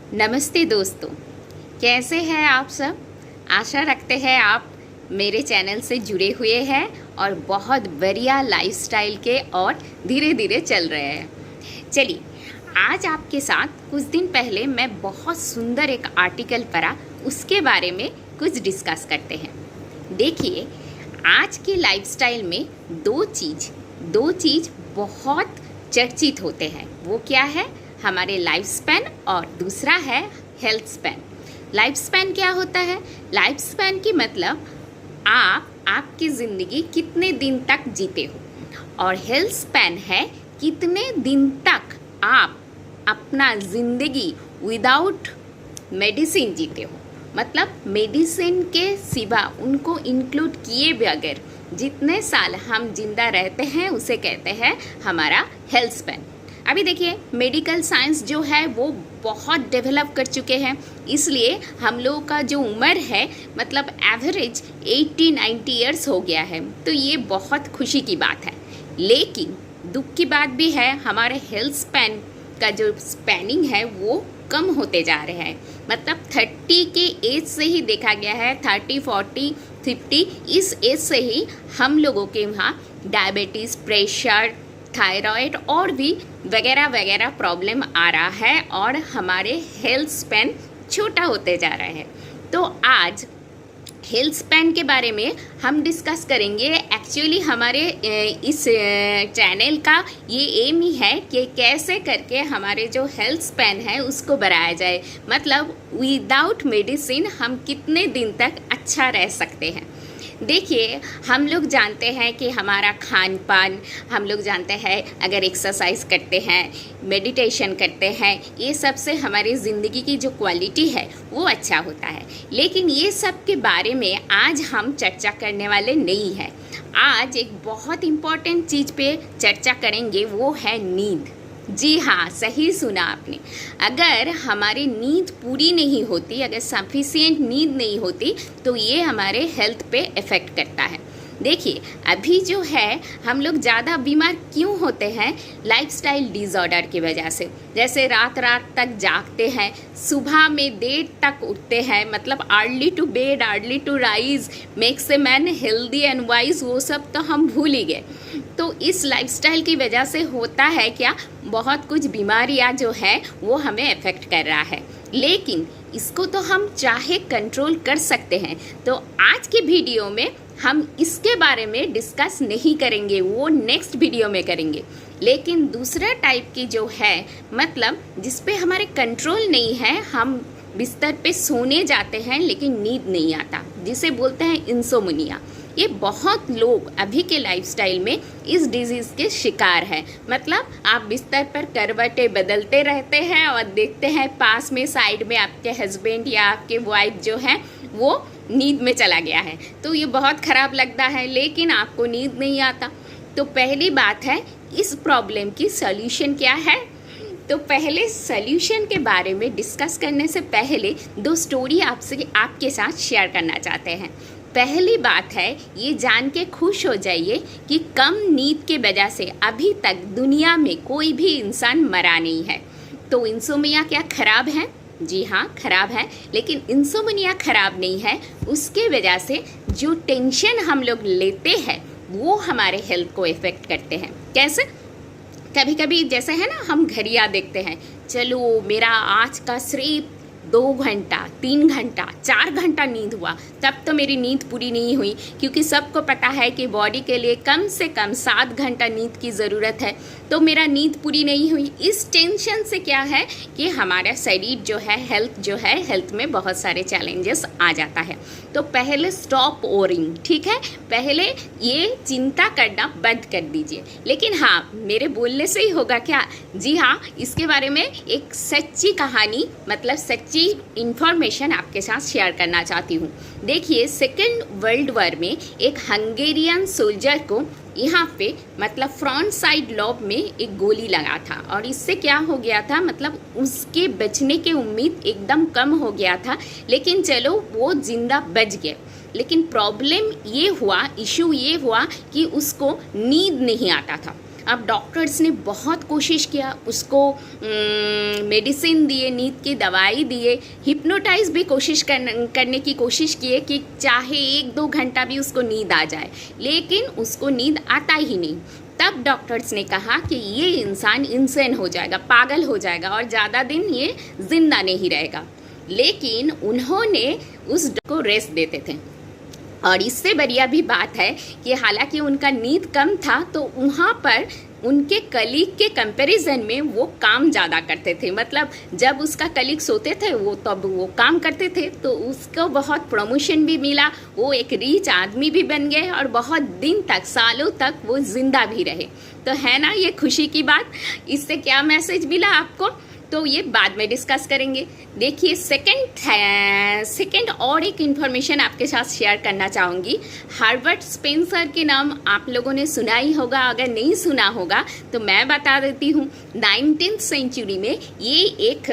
नमस्ते दोस्तों, कैसे हैं आप सब। आशा रखते हैं आप मेरे चैनल से जुड़े हुए हैं और बहुत बढ़िया लाइफस्टाइल के और धीरे धीरे चल रहे हैं। चलिए, आज आपके साथ कुछ दिन पहले मैं बहुत सुंदर एक आर्टिकल पढ़ा, उसके बारे में कुछ डिस्कस करते हैं। देखिए, आज के लाइफस्टाइल में दो चीज़ बहुत चर्चित होते हैं। वो क्या है? हमारे लाइफ स्पैन और दूसरा है हेल्थ स्पैन। लाइफ स्पैन क्या होता है? लाइफ स्पैन की मतलब आपकी ज़िंदगी कितने दिन तक जीते हो, और हेल्थ स्पैन है कितने दिन तक आप अपना ज़िंदगी विदाउट मेडिसिन जीते हो। मतलब मेडिसिन के सिवा उनको इंक्लूड किए बगैर जितने साल हम जिंदा रहते हैं उसे कहते हैं हमारा हेल्थ स्पैन। अभी देखिए, मेडिकल साइंस जो है वो बहुत डेवलप कर चुके हैं, इसलिए हम लोगों का जो उम्र है मतलब एवरेज 80-90 ईयर्स हो गया है। तो ये बहुत खुशी की बात है, लेकिन दुख की बात भी है, हमारे हेल्थ स्पैन का जो स्पैनिंग है वो कम होते जा रहे हैं। मतलब 30 के एज से ही देखा गया है, 30, 40, 50 इस एज से ही हम लोगों के वहाँ डायबिटीज़, प्रेशर, थायराइड और भी वगैरह वगैरह प्रॉब्लम आ रहा है और हमारे हेल्थ स्पैन छोटा होते जा रहा है। तो आज हेल्थ स्पैन के बारे में हम डिस्कस करेंगे। एक्चुअली हमारे इस चैनल का ये एम ही है कि कैसे करके हमारे जो हेल्थ स्पैन है उसको बढ़ाया जाए। मतलब विदाउट मेडिसिन हम कितने दिन तक अच्छा रह सकते हैं। देखिए, हम लोग जानते हैं कि हमारा खान पान, हम लोग जानते हैं अगर एक्सरसाइज करते हैं, मेडिटेशन करते हैं, ये सब से हमारी ज़िंदगी की जो क्वालिटी है वो अच्छा होता है। लेकिन ये सब के बारे में आज हम चर्चा करने वाले नहीं हैं। आज एक बहुत इम्पॉर्टेंट चीज़ पे चर्चा करेंगे, वो है नींद। जी हाँ, सही सुना आपने। अगर हमारी नींद पूरी नहीं होती, अगर सफिशिएंट नींद नहीं होती तो ये हमारे हेल्थ पे इफ़ेक्ट करता है। देखिए, अभी जो है हम लोग ज़्यादा बीमार क्यों होते हैं? लाइफस्टाइल डिसऑर्डर की वजह से। जैसे रात तक जागते हैं, सुबह में देर तक उठते हैं, मतलब early to bed early to rise makes a man healthy and wise, वो सब तो हम भूल ही गए। तो इस लाइफस्टाइल की वजह से होता है क्या, बहुत कुछ बीमारियां जो है वो हमें अफेक्ट कर रहा है। लेकिन इसको तो हम चाहे कंट्रोल कर सकते हैं। तो आज की वीडियो में हम इसके बारे में डिस्कस नहीं करेंगे, वो नेक्स्ट वीडियो में करेंगे। लेकिन दूसरा टाइप की जो है, मतलब जिस पे हमारे कंट्रोल नहीं है, हम बिस्तर पे सोने जाते हैं लेकिन नींद नहीं आता, जिसे बोलते हैं इंसोम्निया। ये बहुत लोग अभी के लाइफस्टाइल में इस डिजीज़ के शिकार हैं। मतलब आप बिस्तर पर करवटें बदलते रहते हैं और देखते हैं पास में साइड में आपके हस्बैंड या आपके वाइफ जो है वो नींद में चला गया है। तो ये बहुत ख़राब लगता है, लेकिन आपको नींद नहीं आता। तो पहली बात है, इस प्रॉब्लम की सॉल्यूशन क्या है? तो पहले सॉल्यूशन के बारे में डिस्कस करने से पहले दो स्टोरी आपके साथ शेयर करना चाहते हैं। पहली बात है, ये जान के खुश हो जाइए कि कम नींद के वजह से अभी तक दुनिया में कोई भी इंसान मरा नहीं है। तो इंसोम्निया क्या खराब है? जी हाँ, खराब है। लेकिन इंसोम्निया खराब नहीं है, उसके वजह से जो टेंशन हम लोग लेते हैं वो हमारे हेल्थ को इफ़ेक्ट करते हैं। कैसे? कभी कभी जैसे है ना, हम घड़ियाँ देखते हैं, चलो मेरा आज का सिर्फ 2 घंटा, 3 घंटा, 4 घंटा नींद हुआ, तब तो मेरी नींद पूरी नहीं हुई। क्योंकि सबको पता है कि बॉडी के लिए कम से कम 7 घंटा नींद की ज़रूरत है, तो मेरा नींद पूरी नहीं हुई। इस टेंशन से क्या है कि हमारा शरीर जो है, हेल्थ में बहुत सारे चैलेंजेस आ जाता है। तो पहले स्टॉप ओरिंग, ठीक है? पहले ये चिंता करना बंद कर दीजिए। लेकिन हाँ, मेरे बोलने से ही होगा क्या? जी हाँ, इसके बारे में एक सच्ची कहानी, मतलब सच्ची इंफॉर्मेशन आपके साथ शेयर करना चाहती हूँ। देखिए, सेकेंड वर्ल्ड वॉर में एक हंगेरियन सोल्जर को यहाँ पे मतलब फ्रंट साइड लॉब में एक गोली लगा था, और इससे क्या हो गया था, मतलब उसके बचने की उम्मीद एकदम कम हो गया था। लेकिन चलो वो जिंदा बच गए। लेकिन प्रॉब्लम ये हुआ, इशू ये हुआ कि उसको नींद नहीं आता था। अब डॉक्टर्स ने बहुत कोशिश किया, उसको मेडिसिन दिए, नींद की दवाई दिए, हिप्नोटाइज भी करने की कोशिश किए कि चाहे 1-2 घंटा भी उसको नींद आ जाए, लेकिन उसको नींद आता ही नहीं। तब डॉक्टर्स ने कहा कि ये इंसान इंसेन हो जाएगा, पागल हो जाएगा और ज़्यादा दिन ये जिंदा नहीं रहेगा। लेकिन उन्होंने उस को रेस्ट देते थे। और इससे बढ़िया भी बात है कि हालांकि उनका नींद कम था, तो वहाँ पर उनके कलीग के कंपैरिजन में वो काम ज़्यादा करते थे। मतलब जब उसका कलीग सोते थे वो तब वो काम करते थे, तो उसको बहुत प्रमोशन भी मिला, वो एक रीच आदमी भी बन गए और बहुत दिन तक, सालों तक वो जिंदा भी रहे। तो है ना ये खुशी की बात। इससे क्या मैसेज मिला आपको, तो ये बाद में डिस्कस करेंगे। देखिए सेकंड और एक इन्फॉर्मेशन आपके साथ शेयर करना चाहूँगी। हर्बर्ट स्पेंसर के नाम आप लोगों ने सुना ही होगा, अगर नहीं सुना होगा तो मैं बता देती हूँ। 19th सेंचुरी में ये एक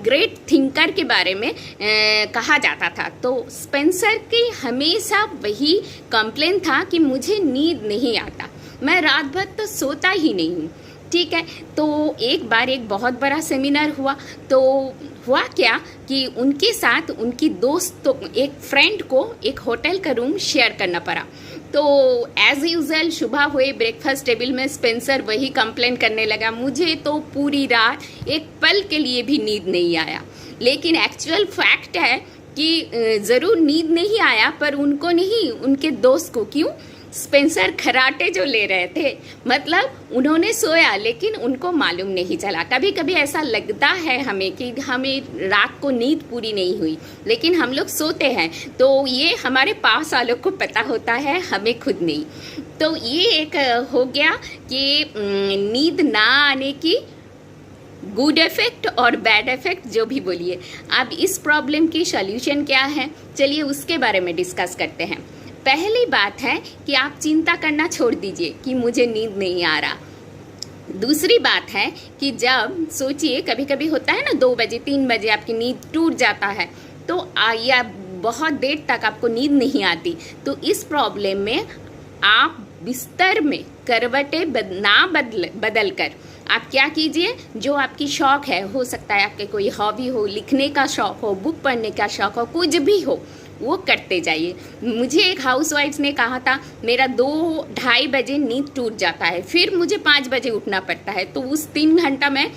ग्रेट थिंकर के बारे में कहा जाता था। तो स्पेंसर की हमेशा वही कंप्लेन था कि मुझे नींद नहीं आता, मैं रात भर तो सोता ही नहीं हूँ। ठीक है, तो एक बार एक बहुत बड़ा सेमिनार हुआ। तो हुआ क्या कि उनके साथ उनकी दोस्त, एक फ्रेंड को एक होटल का रूम शेयर करना पड़ा। तो एज यूजुअल सुबह हुए ब्रेकफास्ट टेबल में स्पेंसर वही कंप्लेन करने लगा, मुझे तो पूरी रात एक पल के लिए भी नींद नहीं आया। लेकिन एक्चुअल फैक्ट है कि ज़रूर नींद नहीं आया, पर उनको नहीं, उनके दोस्त को। क्यों? स्पेंसर खराटे जो ले रहे थे, मतलब उन्होंने सोया लेकिन उनको मालूम नहीं चला। कभी कभी ऐसा लगता है हमें कि हमें रात को नींद पूरी नहीं हुई, लेकिन हम लोग सोते हैं, तो ये हमारे पास वालों को पता होता है, हमें खुद नहीं। तो ये एक हो गया कि नींद ना आने की गुड इफेक्ट और बैड इफेक्ट, जो भी बोलिए। अब इस प्रॉब्लम की सॉल्यूशन क्या है, चलिए उसके बारे में डिस्कस करते हैं। पहली बात है कि आप चिंता करना छोड़ दीजिए कि मुझे नींद नहीं आ रहा। दूसरी बात है कि जब सोचिए, कभी कभी होता है ना 2 बजे 3 बजे आपकी नींद टूट जाता है, तो या बहुत देर तक आपको नींद नहीं आती, तो इस प्रॉब्लम में आप बिस्तर में करवटें बदल कर आप क्या कीजिए, जो आपकी शौक है, हो सकता है आपके कोई हॉबी हो, लिखने का शौक हो, बुक पढ़ने का शौक हो, कुछ भी हो, वो करते जाइए। मुझे एक हाउसवाइफ ने कहा था, मेरा 2-2:30 बजे नींद टूट जाता है, फिर मुझे 5 बजे उठना पड़ता है, तो उस 3 घंटा मैं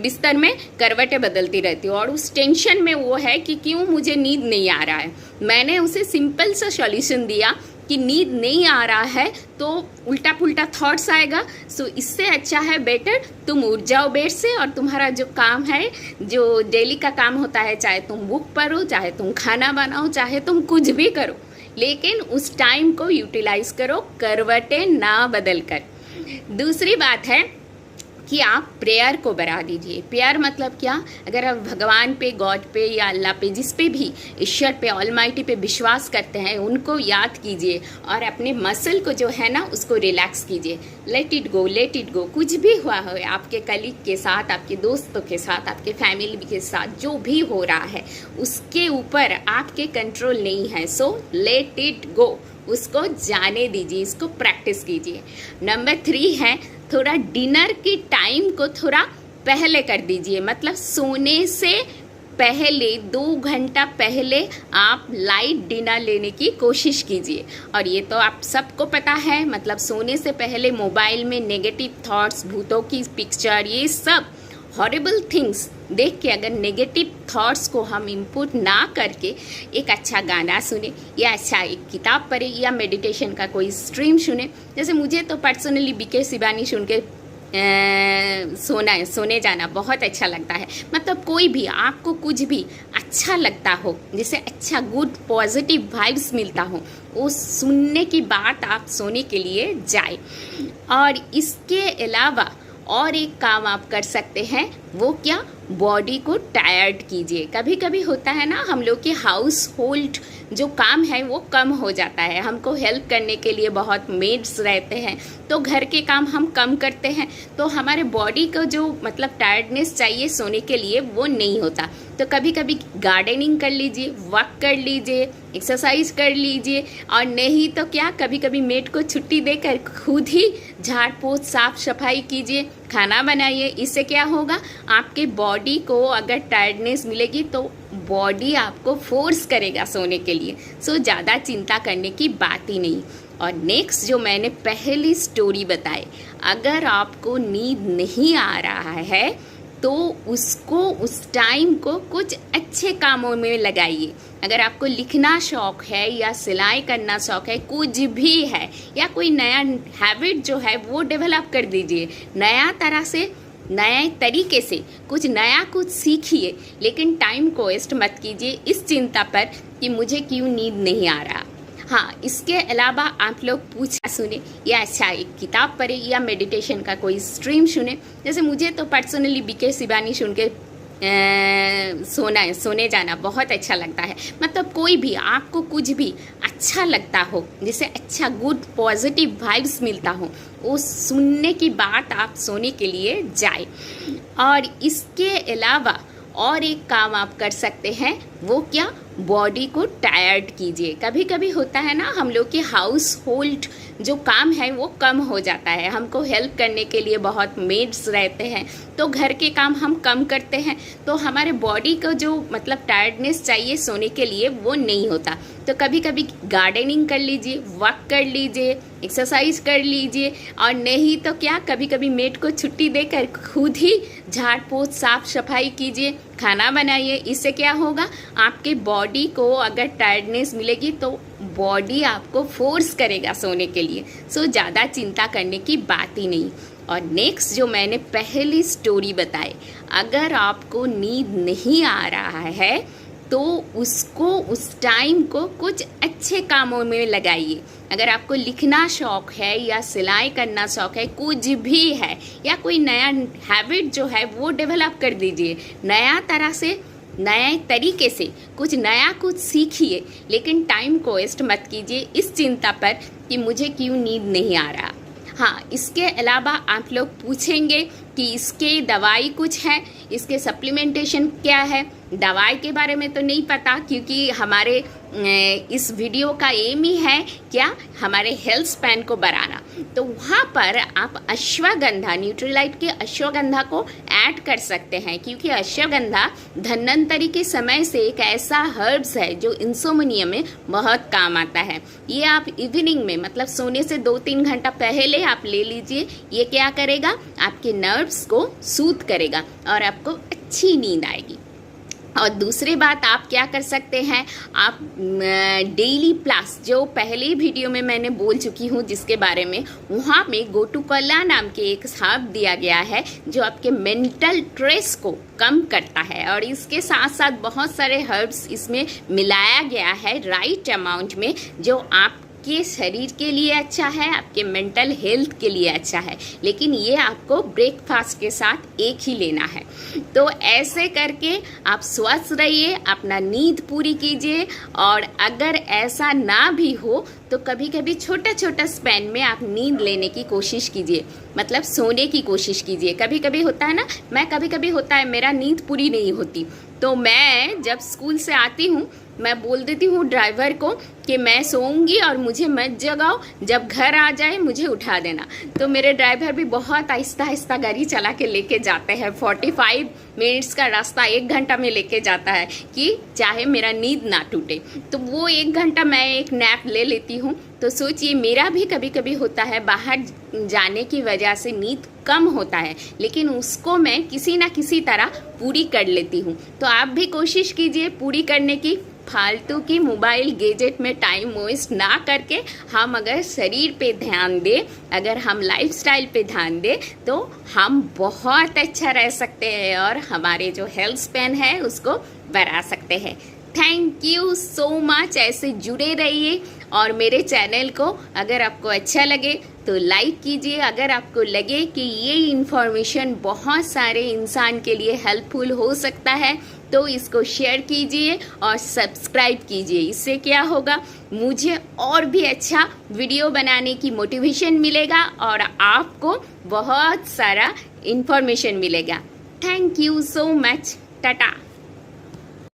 बिस्तर में करवटें बदलती रहती हूँ और उस टेंशन में वो है कि क्यों मुझे नींद नहीं आ रहा है। मैंने उसे सिंपल सा सॉल्यूशन दिया कि नींद नहीं आ रहा है तो उल्टा पुल्टा थॉट्स आएगा, सो इससे अच्छा है बेटर तुम उठ जाओ बेड से और तुम्हारा जो काम है, जो डेली का काम होता है, चाहे तुम बुक पढ़ो, चाहे तुम खाना बनाओ, चाहे तुम कुछ भी करो, लेकिन उस टाइम को यूटिलाइज करो, करवटें ना बदल कर। दूसरी बात है कि आप प्रेयर को बढ़ा दीजिए। प्रेयर मतलब क्या, अगर आप भगवान पे, गॉड पे या अल्लाह पे, जिस पे भी, ईश्वर पे, ऑलमाइटी पे विश्वास करते हैं, उनको याद कीजिए और अपने मसल को जो है ना उसको रिलैक्स कीजिए। Let it go, let it go. कुछ भी हुआ हो, आपके कलीग के साथ, आपके दोस्तों के साथ, आपके फैमिली के साथ, जो भी हो रहा है उसके ऊपर आपके कंट्रोल नहीं है, सो लेट इट गो, उसको जाने दीजिए, इसको प्रैक्टिस कीजिए। नंबर 3 है, थोड़ा डिनर की टाइम को थोड़ा पहले कर दीजिए, मतलब सोने से पहले 2 घंटा पहले आप लाइट डिनर लेने की कोशिश कीजिए। और ये तो आप सबको पता है, मतलब सोने से पहले मोबाइल में नेगेटिव थॉट्स, भूतों की पिक्चर, ये सब हॉरिबल थिंग्स देख के अगर नेगेटिव थॉट्स को हम इनपुट ना करके एक अच्छा गाना सुने या अच्छा एक किताब पढ़े या मेडिटेशन का कोई स्ट्रीम सुने, जैसे मुझे तो पर्सनली बीके शिवानी सुन के सोने जाना बहुत अच्छा लगता है। मतलब कोई भी आपको कुछ भी अच्छा लगता हो, जिसे अच्छा गुड पॉजिटिव वाइब्स मिलता हो, वो सुनने की बात आप सोने के लिए जाए। और इसके अलावा और एक काम आप कर सकते हैं, वो क्या, बॉडी को टायर्ड कीजिए। कभी कभी होता है ना, हम लोग के हाउस होल्ड जो काम है वो कम हो जाता है, हमको हेल्प करने के लिए बहुत मेड्स रहते हैं, तो घर के काम हम कम करते हैं, तो हमारे बॉडी को जो मतलब टायर्डनेस चाहिए सोने के लिए वो नहीं होता। तो कभी कभी गार्डनिंग कर लीजिए, वॉक कर लीजिए, एक्सरसाइज कर लीजिए, और नहीं तो क्या, कभी कभी मेड को छुट्टी देकर खुद ही झाड़ पोछ साफ सफाई कीजिए, खाना बनाइए। इससे क्या होगा, आपके बॉडी को अगर टायर्डनेस मिलेगी तो बॉडी आपको फोर्स करेगा सोने के लिए। सो ज़्यादा चिंता करने की बात ही नहीं। और नेक्स्ट जो मैंने पहली स्टोरी बताई, अगर आपको नींद नहीं आ रहा है तो उसको उस टाइम को कुछ अच्छे कामों में लगाइए। अगर आपको लिखना शौक है या सिलाई करना शौक है, कुछ भी है, या कोई नया हैबिट जो है वो डेवलप कर दीजिए। नया तरह से, नए तरीके से कुछ नया कुछ सीखिए, लेकिन टाइम को वेस्ट मत कीजिए इस चिंता पर कि मुझे क्यों नींद नहीं आ रहा। हाँ, इसके अलावा आप लोग पूछा सुने, या अच्छा एक किताब पढ़े, या मेडिटेशन का कोई स्ट्रीम सुने। जैसे मुझे तो पर्सनली बीके शिवानी सुन के सोने जाना बहुत अच्छा लगता है। मतलब कोई भी आपको कुछ भी अच्छा लगता हो, जिसे अच्छा गुड पॉजिटिव वाइब्स मिलता हो, वो सुनने की बात आप सोने के लिए जाए। और इसके अलावा और एक काम आप कर सकते हैं, वो क्या, बॉडी को टायर्ड कीजिए। कभी कभी होता है ना, हम लोग के हाउस होल्ड जो काम है वो कम हो जाता है, हमको हेल्प करने के लिए बहुत मेड्स रहते हैं, तो घर के काम हम कम करते हैं, तो हमारे बॉडी को जो मतलब टायर्डनेस चाहिए सोने के लिए वो नहीं होता। तो कभी कभी गार्डनिंग कर लीजिए, वॉक कर लीजिए, एक्सरसाइज कर लीजिए, और नहीं तो क्या, कभी कभी मेड को छुट्टी देकर खुद ही झाड़ पोछ साफ सफाई कीजिए, खाना बनाइए। इससे क्या होगा, आपके बॉडी को अगर टायर्डनेस मिलेगी तो बॉडी आपको फोर्स करेगा सोने के लिए। सो ज़्यादा चिंता करने की बात ही नहीं। और नेक्स्ट जो मैंने पहली स्टोरी बताई, अगर आपको नींद नहीं आ रहा है तो उसको उस टाइम को कुछ अच्छे कामों में लगाइए। अगर आपको लिखना शौक है या सिलाई करना शौक है, कुछ भी है, या कोई नया हैबिट जो है वो डेवलप कर दीजिए। नया तरह से, नए तरीके से कुछ नया कुछ सीखिए, लेकिन टाइम को वेस्ट मत कीजिए इस चिंता पर कि मुझे क्यों नींद नहीं आ रहा। हाँ, इसके अलावा आप लोग पूछेंगे कि इसके दवाई कुछ है, इसके सप्लीमेंटेशन क्या है। दवाई के बारे में तो नहीं पता, क्योंकि हमारे इस वीडियो का एम ही है क्या, हमारे हेल्थ स्पैन को बढ़ाना। तो वहाँ पर आप अश्वगंधा, न्यूट्रीलाइट के अश्वगंधा को ऐड कर सकते हैं, क्योंकि अश्वगंधा धन्वंतरी के समय से एक ऐसा हर्ब्स है जो इंसोमनिया में बहुत काम आता है। ये आप इवनिंग में, मतलब सोने से 2-3 घंटा पहले आप ले लीजिए। ये क्या करेगा, आपके नर्व्स को सूद करेगा और आपको अच्छी नींद आएगी। और दूसरी बात आप क्या कर सकते हैं, आप डेली प्लस, जो पहले वीडियो में मैंने बोल चुकी हूँ जिसके बारे में, वहाँ में गोटुकोला नाम के एक हर्ब दिया गया है जो आपके मेंटल स्ट्रेस को कम करता है। और इसके साथ साथ बहुत सारे हर्ब्स इसमें मिलाया गया है राइट अमाउंट में, जो आप के शरीर के लिए अच्छा है, आपके मेंटल हेल्थ के लिए अच्छा है। लेकिन ये आपको ब्रेकफास्ट के साथ एक ही लेना है। तो ऐसे करके आप स्वस्थ रहिए, अपना नींद पूरी कीजिए। और अगर ऐसा ना भी हो तो कभी कभी छोटा छोटा स्पैन में आप नींद लेने की कोशिश कीजिए, मतलब सोने की कोशिश कीजिए। कभी कभी होता है ना, कभी कभी होता है मेरा नींद पूरी नहीं होती, तो मैं जब स्कूल से आती हूँ मैं बोल देती हूँ ड्राइवर को कि मैं सोऊंगी और मुझे मत जगाओ, जब घर आ जाए मुझे उठा देना। तो मेरे ड्राइवर भी बहुत आहिस्ता आहिस्ता गाड़ी चला के लेके जाते हैं। 45 मिनट्स का रास्ता 1 घंटा में लेके जाता है कि चाहे मेरा नींद ना टूटे। तो वो 1 घंटा मैं एक नैप ले लेती हूँ। तो सोचिए, मेरा भी कभी कभी होता है बाहर जाने की वजह से नींद कम होता है, लेकिन उसको मैं किसी ना किसी तरह पूरी कर लेती हूँ। तो आप भी कोशिश कीजिए पूरी करने की। फालतू की मोबाइल गैजेट में टाइम वेस्ट ना करके हम अगर शरीर पे ध्यान दें, अगर हम लाइफस्टाइल पे ध्यान दें, तो हम बहुत अच्छा रह सकते हैं और हमारे जो हेल्थ स्पैन है उसको बढ़ा सकते हैं। Thank you so much. ऐसे जुड़े रहिए और मेरे चैनल को अगर आपको अच्छा लगे तो लाइक कीजिए। अगर आपको लगे कि ये इन्फॉर्मेशन बहुत सारे इंसान के लिए हेल्पफुल हो सकता है तो इसको शेयर कीजिए और सब्सक्राइब कीजिए। इससे क्या होगा, मुझे और भी अच्छा वीडियो बनाने की मोटिवेशन मिलेगा और आपको बहुत सारा इन्फॉर्मेशन मिलेगा। Thank you so much. Tata.